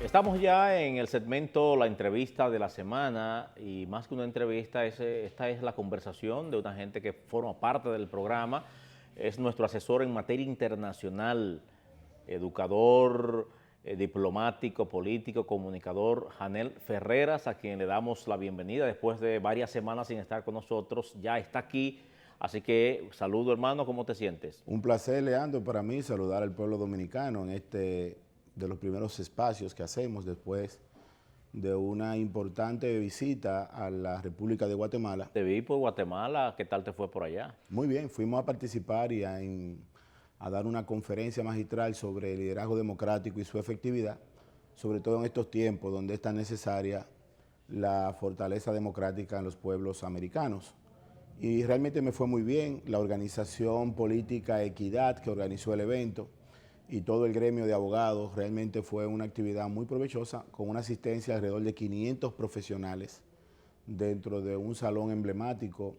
Estamos ya en el segmento La Entrevista de la Semana y más que una entrevista, esta es la conversación de una gente que forma parte del programa. Es nuestro asesor en materia internacional, educador, diplomático, político, comunicador, Janel Ferreras, a quien le damos la bienvenida después de varias semanas sin estar con nosotros. Ya está aquí, así que saludo, hermano, ¿cómo te sientes? Un placer, Leandro, para mí saludar al pueblo dominicano en este de los primeros espacios que hacemos después de una importante visita a la República de Guatemala. Te vi por Guatemala, ¿qué tal te fue por allá? Muy bien, fuimos a participar y a dar una conferencia magistral sobre el liderazgo democrático y su efectividad, sobre todo en estos tiempos donde es tan necesaria la fortaleza democrática en los pueblos americanos. Y realmente me fue muy bien. La organización política Equidad, que organizó el evento, y todo el gremio de abogados, realmente fue una actividad muy provechosa, con una asistencia de alrededor de 500 profesionales dentro de un salón emblemático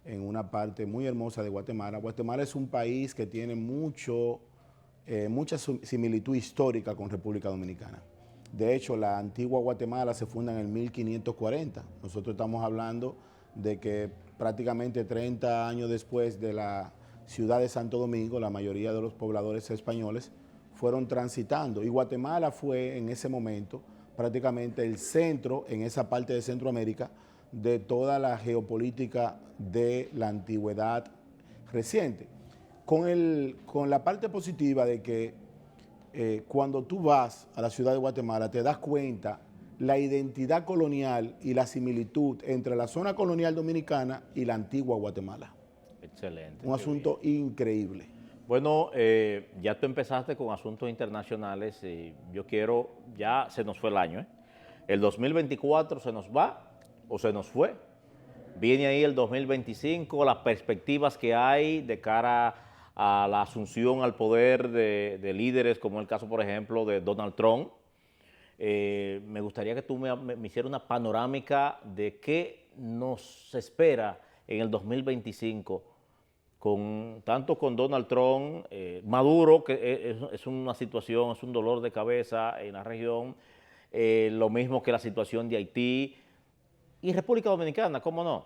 en una parte muy hermosa de Guatemala. Guatemala es un país que tiene mucha similitud histórica con República Dominicana. De hecho, la antigua Guatemala se funda en el 1540. Nosotros estamos hablando de que prácticamente 30 años después de la ciudad de Santo Domingo, la mayoría de los pobladores españoles fueron transitando, y Guatemala fue en ese momento prácticamente el centro, en esa parte de Centroamérica, de toda la geopolítica de la antigüedad reciente. Con la parte positiva de que cuando tú vas a la ciudad de Guatemala te das cuenta la identidad colonial y la similitud entre la zona colonial dominicana y la antigua Guatemala. Excelente. Un asunto increíble. Bueno, ya tú empezaste con asuntos internacionales y yo quiero, ya se nos fue el año, ¿eh? El 2024 se nos va o se nos fue. Viene ahí el 2025, las perspectivas que hay de cara a la asunción al poder de líderes, como el caso, por ejemplo, de Donald Trump. Me gustaría que tú me hicieras una panorámica de qué nos espera en el 2025 tanto con Donald Trump, Maduro, que es una situación, es un dolor de cabeza en la región, lo mismo que la situación de Haití y República Dominicana, ¿cómo no?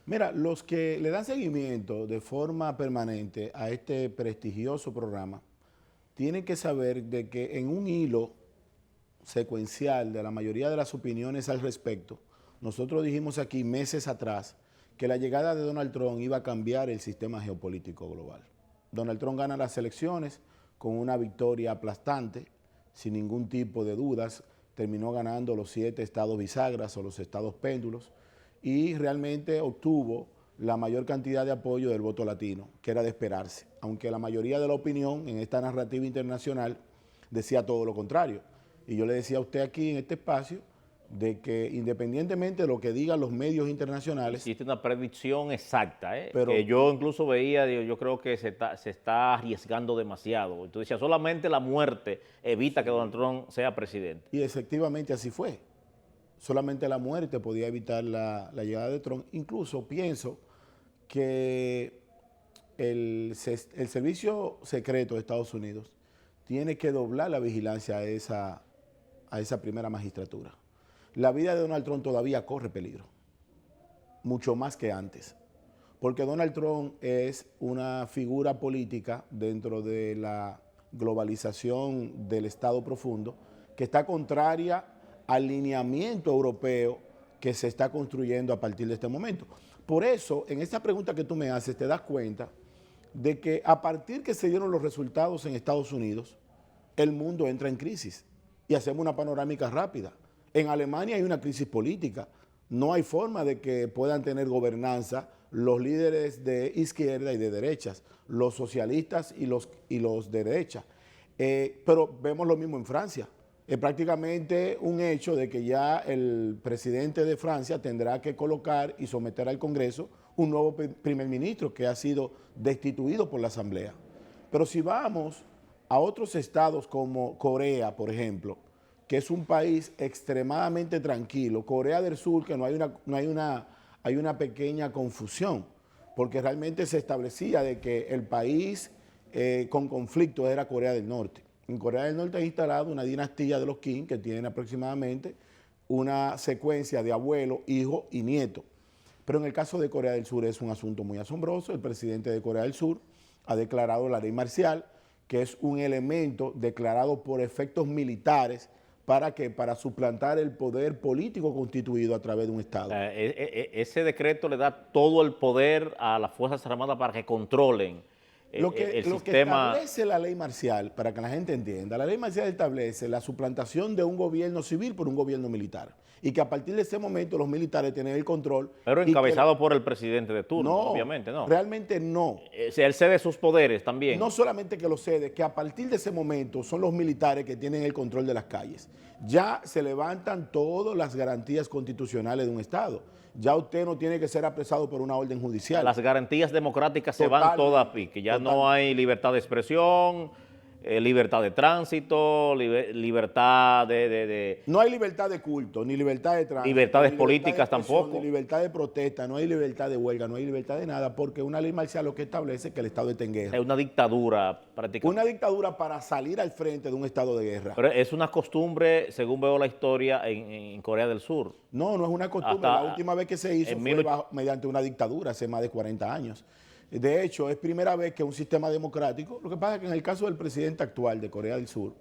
Mira, los que le dan seguimiento de forma permanente a este prestigioso programa tienen que saber de que en un hilo secuencial de la mayoría de las opiniones al respecto, nosotros dijimos aquí meses atrás que la llegada de Donald Trump iba a cambiar el sistema geopolítico global. Donald Trump gana las elecciones con una victoria aplastante, sin ningún tipo de dudas, terminó ganando los 7 estados bisagras o los estados péndulos y realmente obtuvo la mayor cantidad de apoyo del voto latino, que era de esperarse, aunque la mayoría de la opinión en esta narrativa internacional decía todo lo contrario. Y yo le decía a usted aquí en este espacio de que independientemente de lo que digan los medios internacionales... Hiciste una predicción exacta, pero, que yo incluso veía, yo creo que se está arriesgando demasiado. Tú decías, solamente la muerte evita que Donald Trump sea presidente. Y efectivamente así fue. Solamente la muerte podía evitar la llegada de Trump. Incluso pienso que el servicio secreto de Estados Unidos tiene que doblar la vigilancia a esa primera magistratura. La vida de Donald Trump todavía corre peligro, mucho más que antes, porque Donald Trump es una figura política dentro de la globalización del Estado profundo que está contraria al lineamiento europeo que se está construyendo a partir de este momento. Por eso, en esta pregunta que tú me haces, te das cuenta de que a partir que se dieron los resultados en Estados Unidos, el mundo entra en crisis. Y hacemos una panorámica rápida. En Alemania hay una crisis política. No hay forma de que puedan tener gobernanza los líderes de izquierda y de derechas, los socialistas y los de derecha. Pero vemos lo mismo en Francia. Es prácticamente un hecho de que ya el presidente de Francia tendrá que colocar y someter al Congreso un nuevo primer ministro que ha sido destituido por la Asamblea. Pero si vamos a otros estados como Corea, por ejemplo, que es un país extremadamente tranquilo, Corea del Sur, que hay una pequeña confusión, porque realmente se establecía de que el país con conflicto era Corea del Norte. En Corea del Norte han instalado una dinastía de los Kim que tienen aproximadamente una secuencia de abuelo, hijo y nieto. Pero en el caso de Corea del Sur es un asunto muy asombroso. El presidente de Corea del Sur ha declarado la ley marcial, que es un elemento declarado por efectos militares para suplantar el poder político constituido a través de un Estado. Ese decreto le da todo el poder a las Fuerzas Armadas para que controlen Lo que sistema. establece la ley marcial, para que la gente entienda, la ley marcial establece la suplantación de un gobierno civil por un gobierno militar. Y que a partir de ese momento los militares tienen el control. Pero encabezado por el presidente de turno, obviamente, ¿no? Realmente no. Él cede sus poderes también. No solamente que lo cede, que a partir de ese momento son los militares que tienen el control de las calles. Ya se levantan todas las garantías constitucionales de un Estado. Ya usted no tiene que ser apresado por una orden judicial. Las garantías democráticas se van todas a pique. Ya no hay libertad de expresión, libertad de tránsito, libertad de... No hay libertad de culto, ni libertad de tránsito. Libertades políticas tampoco. Ni libertad de protesta, no hay libertad de huelga, no hay libertad de nada, porque una ley marcial lo que establece es que el Estado está en guerra. Es una dictadura prácticamente. Una dictadura para salir al frente de un estado de guerra. Pero es una costumbre, según veo la historia, en Corea del Sur. No, no es una costumbre. La última vez que se hizo fue mediante una dictadura, hace más de 40 años. De hecho, es primera vez que un sistema democrático, lo que pasa es que en el caso del presidente actual de Corea del Sur,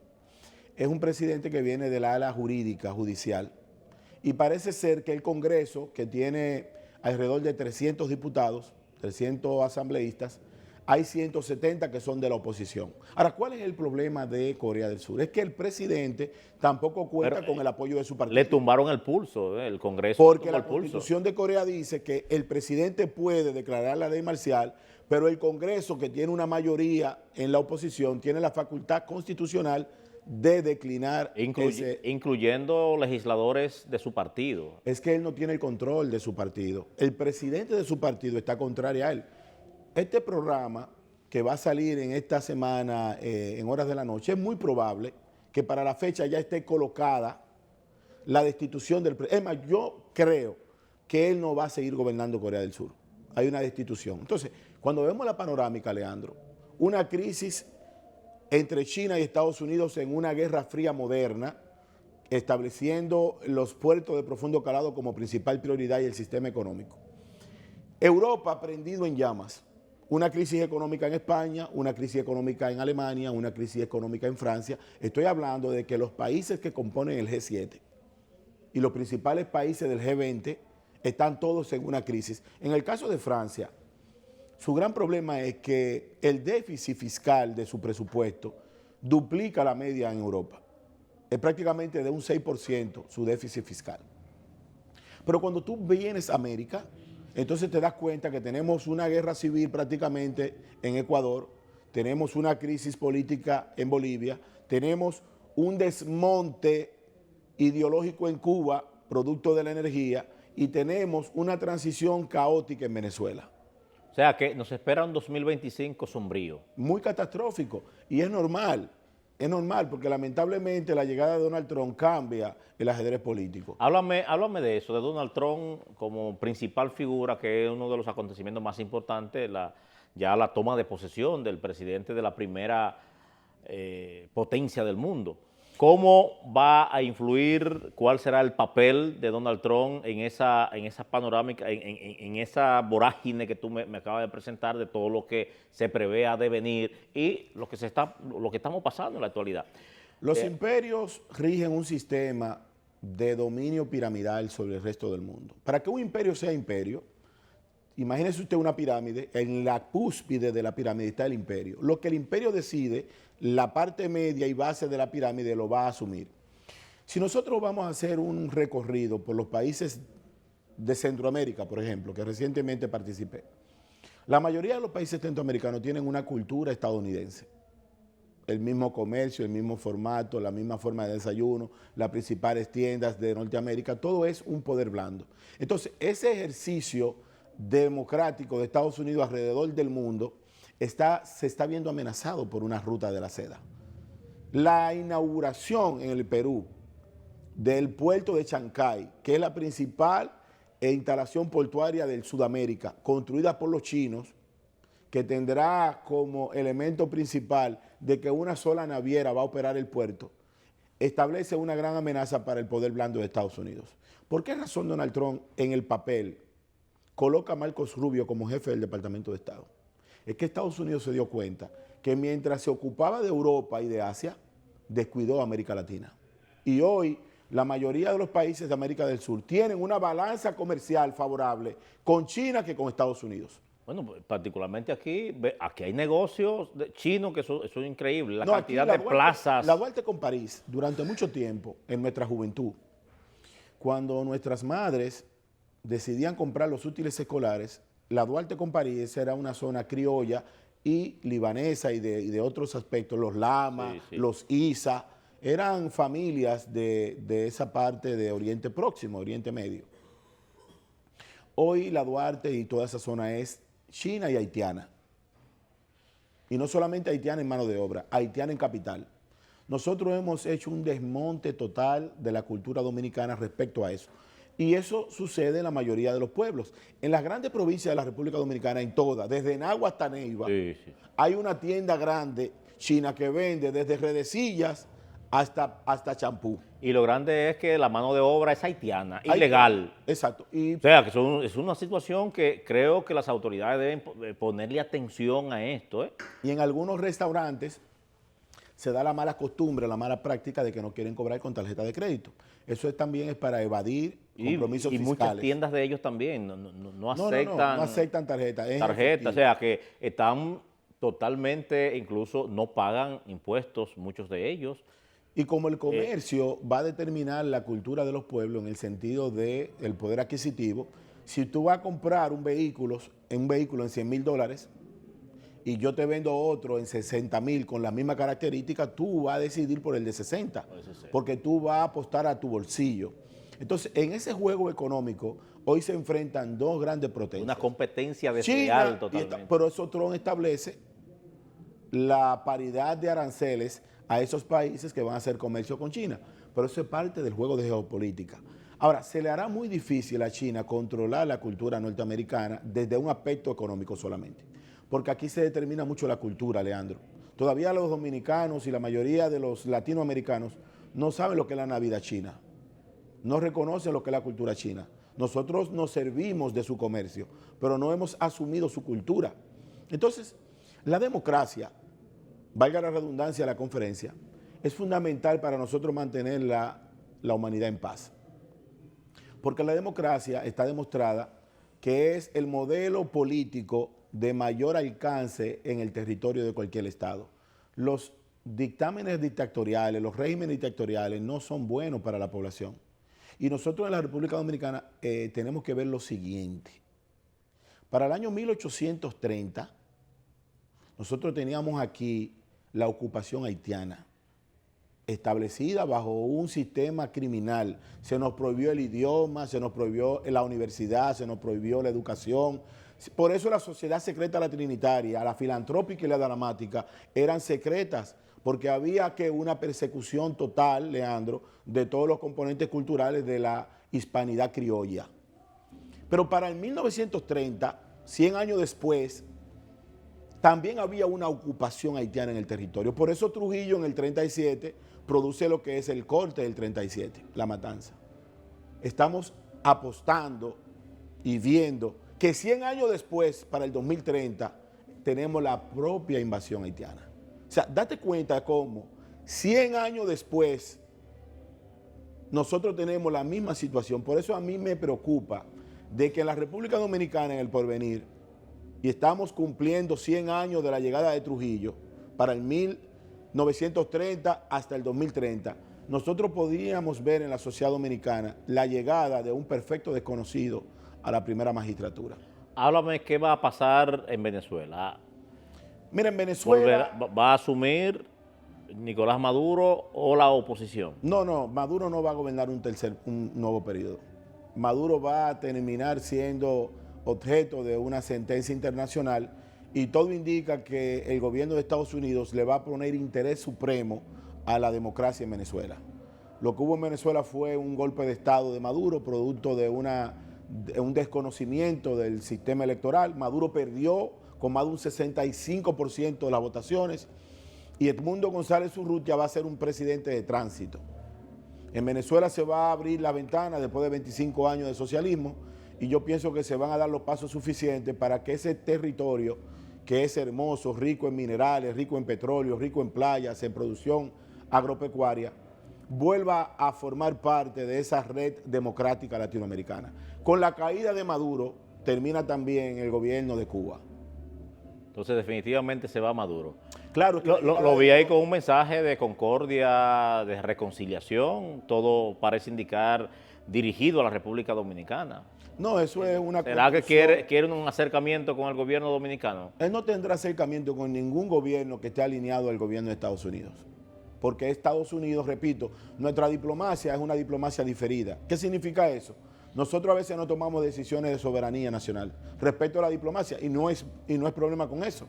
es un presidente que viene de la ala jurídica, judicial, y parece ser que el Congreso, que tiene alrededor de 300 diputados, 300 asambleístas, hay 170 que son de la oposición. Ahora, ¿cuál es el problema de Corea del Sur? Es que el presidente tampoco cuenta con el apoyo de su partido. Le tumbaron el pulso, el Congreso. Porque la Constitución de Corea dice que el presidente puede declarar la ley marcial, pero el Congreso, que tiene una mayoría en la oposición, tiene la facultad constitucional de declinar incluyendo legisladores de su partido. Es que él no tiene el control de su partido. El presidente de su partido está contrario a él. Este programa que va a salir en esta semana en horas de la noche, es muy probable que para la fecha ya esté colocada la destitución del presidente. Es más, yo creo que él no va a seguir gobernando Corea del Sur. Hay una destitución. Entonces, cuando vemos la panorámica, Leandro, una crisis entre China y Estados Unidos en una guerra fría moderna, estableciendo los puertos de profundo calado como principal prioridad y el sistema económico. Europa prendido en llamas. Una crisis económica en España, una crisis económica en Alemania, una crisis económica en Francia. Estoy hablando de que los países que componen el G7 y los principales países del G20 están todos en una crisis. En el caso de Francia, su gran problema es que el déficit fiscal de su presupuesto duplica la media en Europa. Es prácticamente de un 6% su déficit fiscal. Pero cuando tú vienes a América, entonces te das cuenta que tenemos una guerra civil prácticamente en Ecuador, tenemos una crisis política en Bolivia, tenemos un desmonte ideológico en Cuba, producto de la energía, y tenemos una transición caótica en Venezuela. O sea que nos espera un 2025 sombrío. Muy catastrófico, y es normal porque lamentablemente la llegada de Donald Trump cambia el ajedrez político. Háblame de eso, de Donald Trump como principal figura, que es uno de los acontecimientos más importantes, ya la toma de posesión del presidente de la primera potencia del mundo. ¿Cómo va a influir, cuál será el papel de Donald Trump en esa panorámica, en esa vorágine que tú me acabas de presentar de todo lo que se prevé a devenir y lo que estamos pasando en la actualidad? Los imperios rigen un sistema de dominio piramidal sobre el resto del mundo. Para que un imperio sea imperio, imagínese usted una pirámide, en la cúspide de la pirámide está el imperio. Lo que el imperio decide, la parte media y base de la pirámide lo va a asumir. Si nosotros vamos a hacer un recorrido por los países de Centroamérica, por ejemplo, que recientemente participé, la mayoría de los países centroamericanos tienen una cultura estadounidense. El mismo comercio, el mismo formato, la misma forma de desayuno, las principales tiendas de Norteamérica, todo es un poder blando. Entonces, ese ejercicio democrático de Estados Unidos alrededor del mundo se está viendo amenazado por una ruta de la seda. La inauguración en el Perú del puerto de Chancay, que es la principal instalación portuaria de Sudamérica, construida por los chinos, que tendrá como elemento principal de que una sola naviera va a operar el puerto, establece una gran amenaza para el poder blando de Estados Unidos. ¿Por qué razón Donald Trump en el papel coloca a Marcos Rubio como jefe del Departamento de Estado? Es que Estados Unidos se dio cuenta que mientras se ocupaba de Europa y de Asia, descuidó a América Latina. Y hoy la mayoría de los países de América del Sur tienen una balanza comercial favorable con China que con Estados Unidos. Bueno, pues, particularmente aquí hay negocios chinos que eso es increíble, la No, cantidad aquí de plazas. La Duarte con París, durante mucho tiempo, en nuestra juventud, cuando nuestras madres decidían comprar los útiles escolares, la Duarte con París era una zona criolla y libanesa y de otros aspectos, los Lama, Sí, sí. los Isa, eran familias de esa parte de Oriente Próximo, Oriente Medio. Hoy la Duarte y toda esa zona es china y haitiana. Y no solamente haitiana en mano de obra, haitiana en capital. Nosotros hemos hecho un desmonte total de la cultura dominicana respecto a eso. Y eso sucede en la mayoría de los pueblos. En las grandes provincias de la República Dominicana, en todas, desde Nagua hasta Neiva, Sí, sí. hay una tienda grande china que vende desde redecillas hasta champú. Y lo grande es que la mano de obra es haitiana, ilegal. Exacto. Y O sea, que es una situación que creo que las autoridades deben ponerle atención a esto, ¿eh? Y en algunos restaurantes se da la mala costumbre, la mala práctica de que no quieren cobrar con tarjeta de crédito. Eso también es para evadir compromisos Y fiscales. muchas tiendas de ellos también no aceptan, no aceptan tarjeta. Es tarjetas, o efectivo. sea, que están totalmente, incluso no pagan impuestos, muchos de ellos. Y como el comercio va a determinar la cultura de los pueblos en el sentido del poder adquisitivo, si tú vas a comprar un vehículo en $100,000 y yo te vendo otro en 60,000 con la misma característica, tú vas a decidir por el de 60, porque tú vas a apostar a tu bolsillo. Entonces, en ese juego económico, hoy se enfrentan dos grandes potencias. Una competencia China, desleal totalmente. pero eso Trump establece la paridad de aranceles a esos países que van a hacer comercio con China. Pero eso es parte del juego de geopolítica. Ahora, se le hará muy difícil a China controlar la cultura norteamericana desde un aspecto económico solamente. Porque aquí se determina mucho la cultura, Leandro. Todavía los dominicanos y la mayoría de los latinoamericanos no saben lo que es la Navidad china. No reconocen lo que es la cultura china. Nosotros nos servimos de su comercio, pero no hemos asumido su cultura. Entonces, la democracia, valga la redundancia de la conferencia, es fundamental para nosotros mantener la humanidad en paz. Porque la democracia está demostrada que es el modelo político de mayor alcance en el territorio de cualquier estado. Los dictámenes dictatoriales, los regímenes dictatoriales no son buenos para la población. Y nosotros en la República Dominicana tenemos que ver lo siguiente. Para el año 1830, nosotros teníamos aquí la ocupación haitiana, establecida bajo un sistema criminal. Se nos prohibió el idioma, se nos prohibió la universidad, se nos prohibió la educación. Por eso la sociedad secreta, la trinitaria, la filantrópica y la dramática eran secretas, porque había que una persecución total, Leandro, de todos los componentes culturales de la hispanidad criolla. Pero para el 1930, 100 años después, también había una ocupación haitiana en el territorio. Por eso Trujillo en el 37 produce lo que es el corte del 37, la matanza. Estamos apostando y viendo que 100 años después, para el 2030, tenemos la propia invasión haitiana. O sea, date cuenta cómo 100 años después nosotros tenemos la misma situación. Por eso a mí me preocupa de que en la República Dominicana, en el porvenir, y estamos cumpliendo 100 años de la llegada de Trujillo, para el 1930 hasta el 2030, nosotros podríamos ver en la sociedad dominicana la llegada de un perfecto desconocido a la primera magistratura. Háblame qué va a pasar en Venezuela. Mira, en Venezuela... ¿Va a asumir Nicolás Maduro o la oposición? No, Maduro no va a gobernar un nuevo periodo. Maduro va a terminar siendo objeto de una sentencia internacional y todo indica que el gobierno de Estados Unidos le va a poner interés supremo a la democracia en Venezuela. Lo que hubo en Venezuela fue un golpe de Estado de Maduro, producto de un desconocimiento del sistema electoral. Maduro perdió con más de un 65% de las votaciones, y Edmundo González Urrutia va a ser un presidente de tránsito. En Venezuela se va a abrir la ventana después de 25 años de socialismo, y yo pienso que se van a dar los pasos suficientes para que ese territorio, que es hermoso, rico en minerales, rico en petróleo, rico en playas, en producción agropecuaria, vuelva a formar parte de esa red democrática latinoamericana. Con la caída de Maduro termina también el gobierno de Cuba. Entonces definitivamente se va Maduro. Claro, Lo vi ahí con un mensaje de concordia, de reconciliación, todo parece indicar dirigido a la República Dominicana. no, eso es una ¿Será que construcción. quiere un acercamiento con el gobierno dominicano? Él no tendrá acercamiento con ningún gobierno que esté alineado al gobierno de Estados Unidos. Porque Estados Unidos, repito, nuestra diplomacia es una diplomacia diferida. ¿Qué significa eso? Nosotros a veces no tomamos decisiones de soberanía nacional respecto a la diplomacia, y no es problema con eso.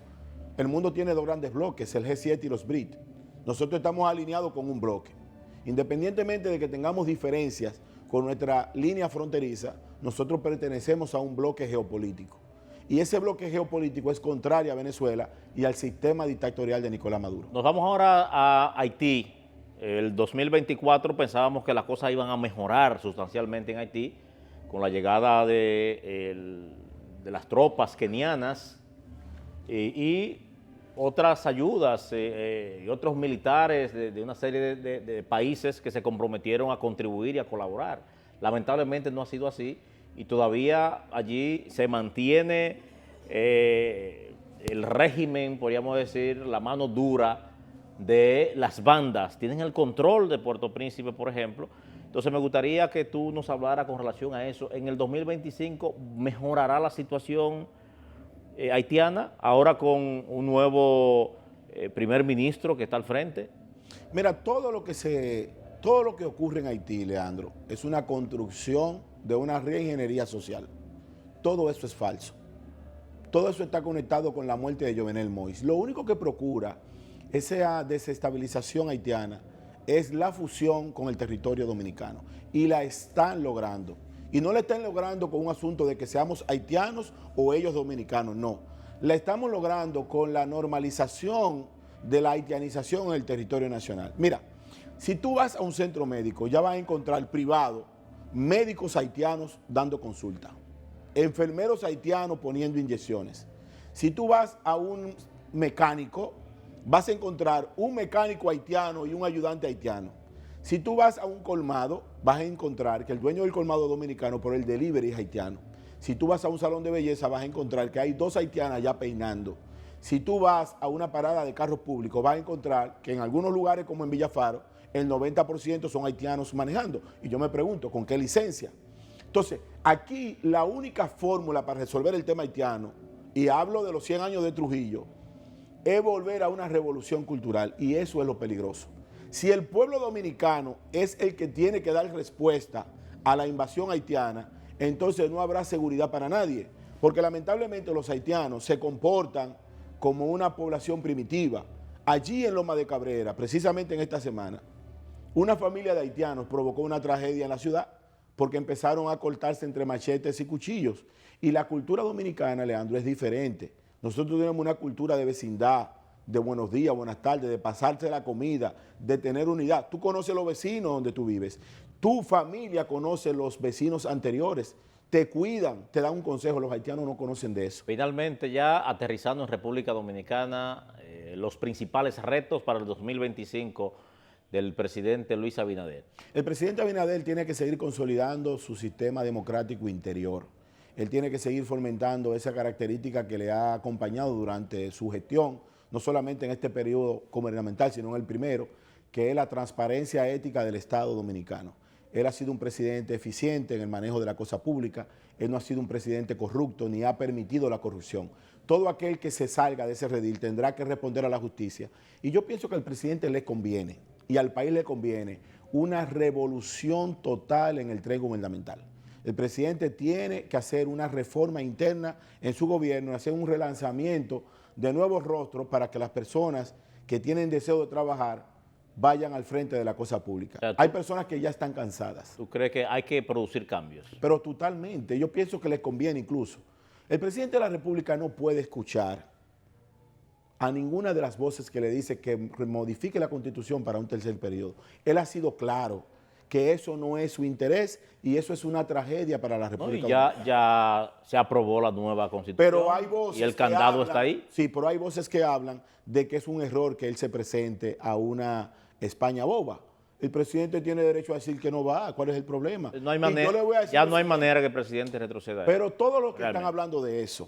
El mundo tiene dos grandes bloques, el G7 y los BRIC. Nosotros estamos alineados con un bloque. Independientemente de que tengamos diferencias con nuestra línea fronteriza, nosotros pertenecemos a un bloque geopolítico. Y ese bloque geopolítico es contrario a Venezuela y al sistema dictatorial de Nicolás Maduro. Nos vamos ahora a Haití. El 2024 pensábamos que las cosas iban a mejorar sustancialmente en Haití con la llegada de las tropas kenianas y otras ayudas y otros militares de una serie de países que se comprometieron a contribuir y a colaborar. Lamentablemente no ha sido así y todavía allí se mantiene el régimen, podríamos decir, la mano dura de las bandas. Tienen el control de Puerto Príncipe, por ejemplo. Entonces me gustaría que tú nos hablaras con relación a eso. En el 2025 mejorará la situación haitiana, ahora con un nuevo primer ministro que está al frente. Mira, todo lo que ocurre en Haití, Leandro, es una construcción de una reingeniería social. Todo eso es falso. Todo eso está conectado con la muerte de Jovenel Moïse. Lo único que procura esa desestabilización haitiana es la fusión con el territorio dominicano. Y la están logrando. Y no la están logrando con un asunto de que seamos haitianos o ellos dominicanos, no. La estamos logrando con la normalización de la haitianización en el territorio nacional. Mira, si tú vas a un centro médico, ya vas a encontrar privado médicos haitianos dando consulta, enfermeros haitianos poniendo inyecciones. Si tú vas a un mecánico, vas a encontrar un mecánico haitiano y un ayudante haitiano. Si tú vas a un colmado, vas a encontrar que el dueño del colmado es dominicano, pero el delivery es haitiano. Si tú vas a un salón de belleza, vas a encontrar que hay dos haitianas ya peinando. Si tú vas a una parada de carros públicos, vas a encontrar que en algunos lugares, como en Villafaro, el 90% son haitianos manejando. Y yo me pregunto, ¿con qué licencia? Entonces, aquí la única fórmula para resolver el tema haitiano, y hablo de los 100 años de Trujillo, es volver a una revolución cultural, y eso es lo peligroso. Si el pueblo dominicano es el que tiene que dar respuesta a la invasión haitiana, entonces no habrá seguridad para nadie, porque lamentablemente los haitianos se comportan como una población primitiva. Allí en Loma de Cabrera, precisamente en esta semana, una familia de haitianos provocó una tragedia en la ciudad porque empezaron a cortarse entre machetes y cuchillos. Y la cultura dominicana, Leandro, es diferente. Nosotros tenemos una cultura de vecindad, de buenos días, buenas tardes, de pasarse la comida, de tener unidad. Tú conoces los vecinos donde tú vives. Tu familia conoce los vecinos anteriores. Te cuidan, te dan un consejo. Los haitianos no conocen de eso. Finalmente, ya aterrizando en República Dominicana, los principales retos para el 2025 del presidente Luis Abinader. El presidente Abinader tiene que seguir consolidando su sistema democrático interior. Él tiene que seguir fomentando esa característica que le ha acompañado durante su gestión, no solamente en este periodo gubernamental, sino en el primero, que es la transparencia ética del Estado dominicano. Él ha sido un presidente eficiente en el manejo de la cosa pública, él no ha sido un presidente corrupto ni ha permitido la corrupción. Todo aquel que se salga de ese redil tendrá que responder a la justicia. Y yo pienso que al presidente le conviene, y al país le conviene, una revolución total en el tren gubernamental. El presidente tiene que hacer una reforma interna en su gobierno, hacer un relanzamiento de nuevos rostros para que las personas que tienen deseo de trabajar vayan al frente de la cosa pública. O sea, hay personas que ya están cansadas. ¿Tú crees que hay que producir cambios? Pero totalmente, yo pienso que les conviene incluso. El presidente de la República no puede escuchar a ninguna de las voces que le dice que modifique la Constitución para un tercer periodo. Él ha sido claro que eso no es su interés y eso es una tragedia para la No, República y Dominicana. ya se aprobó la nueva Constitución. Pero hay voces y el que candado hablan, está ahí. Sí, pero hay voces que hablan de que es un error que él se presente a una España boba. El presidente tiene derecho a decir que no va. ¿Cuál es el problema? No hay Y manera, yo le voy a decir ya lo no hay siguiente. manera que el presidente retroceda. Pero todos los que están Realmente. hablando de eso,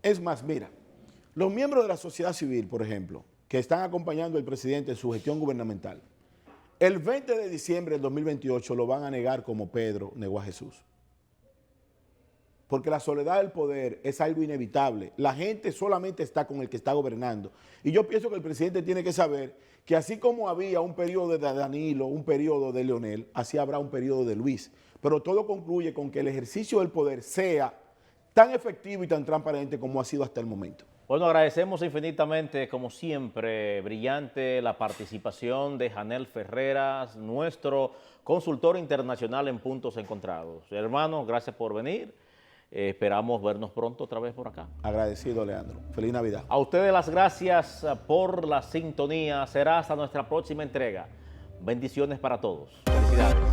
es más, mira, los miembros de la sociedad civil, por ejemplo, que están acompañando al presidente en su gestión gubernamental, el 20 de diciembre del 2028 lo van a negar como Pedro negó a Jesús. Porque la soledad del poder es algo inevitable. La gente solamente está con el que está gobernando. Y yo pienso que el presidente tiene que saber que así como había un periodo de Danilo, un periodo de Leonel, así habrá un periodo de Luis. Pero todo concluye con que el ejercicio del poder sea tan efectivo y tan transparente como ha sido hasta el momento. Bueno, agradecemos infinitamente, como siempre, brillante la participación de Janel Ferreras, nuestro consultor internacional en Puntos Encontrados. Hermano, gracias por venir. Esperamos vernos pronto otra vez por acá. Agradecido, Leandro. Feliz Navidad. A ustedes las gracias por la sintonía. Será hasta nuestra próxima entrega. Bendiciones para todos. Felicidades.